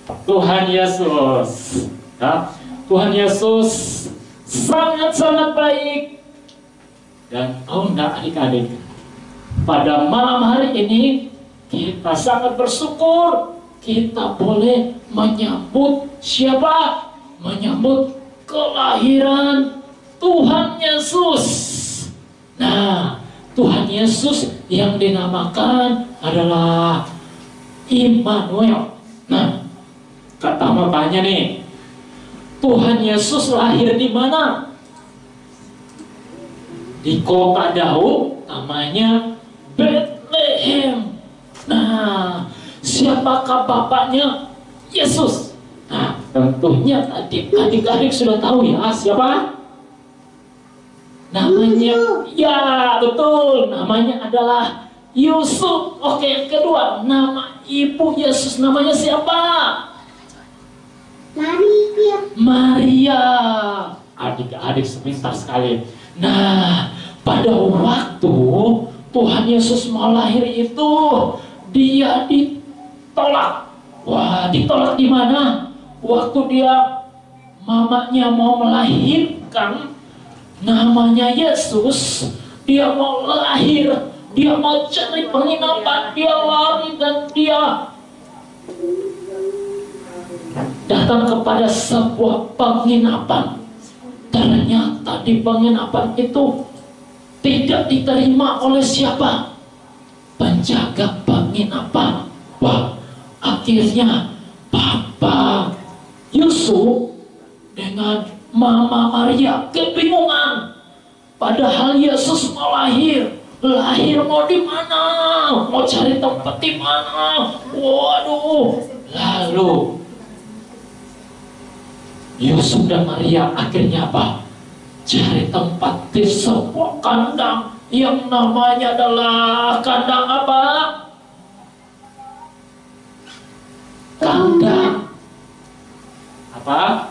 Tuhan Yesus, ya, Tuhan Yesus sangat-sangat baik. Dan enggak adik-adik, pada malam hari ini kita sangat bersyukur kita boleh menyambut siapa? Menyambut kelahiran Tuhan Yesus. Nah, Tuhan Yesus yang dinamakan adalah Immanuel. Nah, kata makanya nih, Tuhan Yesus lahir di mana? Di kota Daud, namanya Bethlehem. Nah, siapakah bapaknya? Yesus. Nah, tentunya adik-adik sudah tahu ya siapa? Namanya, ya betul, namanya adalah Yusuf. Oke, yang kedua, nama ibu Yesus namanya siapa? Maria. Adik-adik sepintar sekali. Nah, pada waktu Tuhan Yesus mau lahir itu, dia ditolak. Wah, ditolak di mana? Waktu dia mamanya mau melahirkan, namanya Yesus, dia mau lahir, dia mau cari penginapan, dia lari dan dia datang kepada sebuah penginapan. Ternyata di penginapan itu tidak diterima oleh siapa? Penjaga penginapan. Wah, akhirnya Papa Yusuf dengan Mama Maria kebingungan. Padahal Yesus mau lahir mau di mana? Mau cari tempat di mana? Waduh. Lalu Yusuf dan Maria akhirnya apa? Cari tempat di sebuah kandang yang namanya adalah kandang apa? Kandang apa?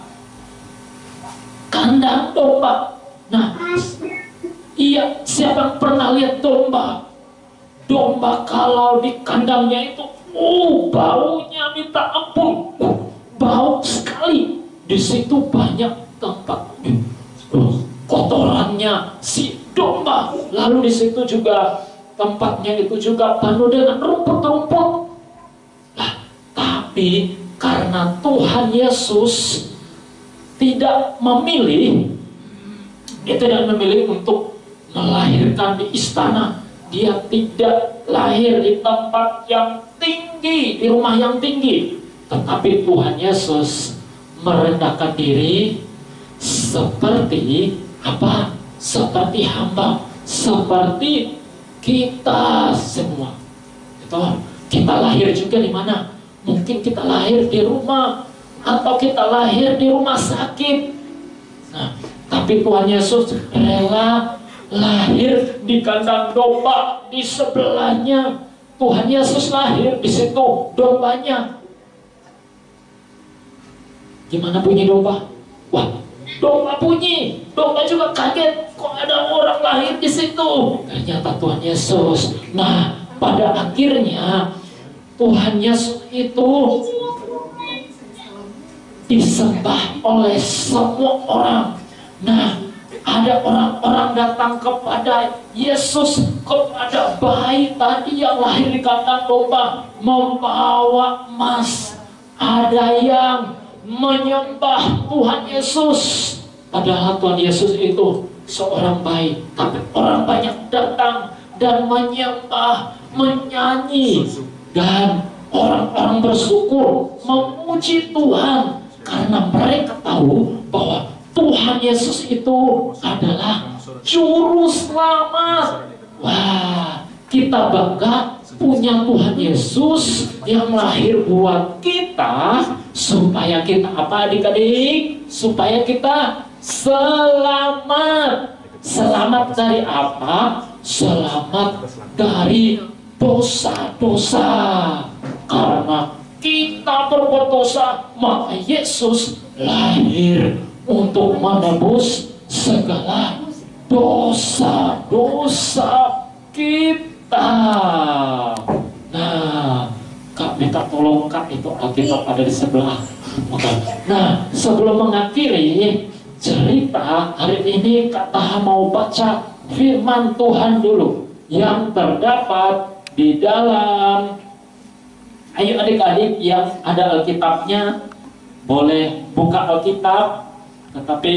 Kandang domba. Nah, iya, siapa yang pernah lihat domba? Domba kalau di kandangnya itu, baunya minta ampun, bau sekali. Di situ banyak tempat kotorannya si domba. Lalu di situ juga tempatnya itu juga penuh dengan rumput-rumput. Nah, tapi karena Tuhan Yesus tidak memilih, dia tidak memilih untuk melahirkan di istana. Dia tidak lahir di tempat yang tinggi, di rumah yang tinggi. Tetapi Tuhan Yesus merendahkan diri seperti apa? Seperti hamba, seperti kita semua. Itu kita lahir juga di mana? Mungkin kita lahir di rumah atau kita lahir di rumah sakit. Nah, tapi Tuhan Yesus rela lahir di kandang domba di sebelahnya. Tuhan Yesus lahir di situ dombanya. Gimana bunyi domba? Wah, domba bunyi. Domba juga kaget. Kok ada orang lahir di situ? Ternyata Tuhan Yesus. Nah, pada akhirnya Tuhan Yesus itu disembah oleh semua orang. Nah, ada orang-orang datang kepada Yesus, kepada bayi tadi yang lahir di kandang domba, membawa emas. Ada yang menyembah Tuhan Yesus. Padahal Tuhan Yesus itu seorang bayi, tapi orang banyak datang dan menyembah, menyanyi, dan orang-orang bersyukur, memuji Tuhan karena mereka tahu bahwa Tuhan Yesus itu adalah juru selamat. Wah, kita bangga punya Tuhan Yesus yang lahir buat kita, supaya kita apa adik-adik? Supaya kita selamat. Selamat dari apa? Selamat dari dosa-dosa. Karena kita berbuat dosa, maka Yesus lahir untuk menebus segala dosa-dosa kita. Nah, Kak Kak minta tolong Kak, itu Alkitab ada di sebelah. Oke. Nah, sebelum mengakhiri cerita hari ini, Kak Taha mau baca firman Tuhan dulu yang terdapat di dalam, ayo adik-adik yang ada Alkitabnya boleh buka Alkitab. Tetapi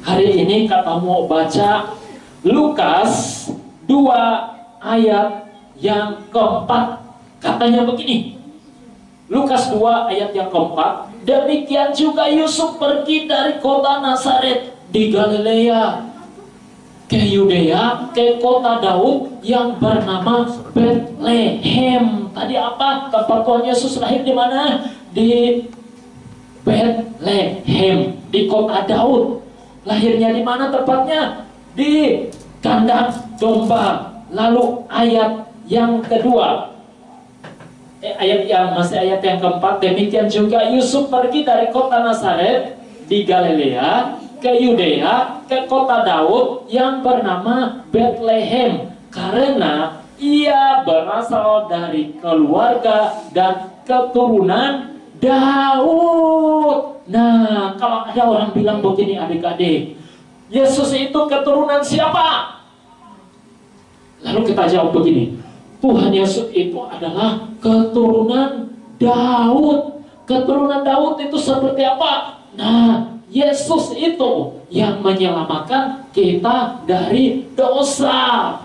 hari ini Kak Taha mau baca Lukas 2 ayat yang keempat. Katanya begini, Lukas 2 ayat yang keempat, demikian juga Yusuf pergi dari kota Nazaret di Galilea ke Yudea, ke kota Daud yang bernama Bethlehem. Tadi apa? Tempat Tuhan Yesus lahir di mana? Di Bethlehem, di kota Daud. Lahirnya di mana tempatnya? Di kandang domba. Lalu ayat yang kedua, ayat yang keempat, demikian juga Yusuf pergi dari kota Nazaret di Galilea ke Yudea, ke kota Daud yang bernama Bethlehem, karena ia berasal dari keluarga dan keturunan Daud. Nah, kalau ada orang bilang begini adik-adik, Yesus itu keturunan siapa? Lalu kita jawab begini, Tuhan Yesus itu adalah keturunan Daud. Keturunan Daud itu seperti apa? Nah, Yesus itu yang menyelamatkan kita dari dosa.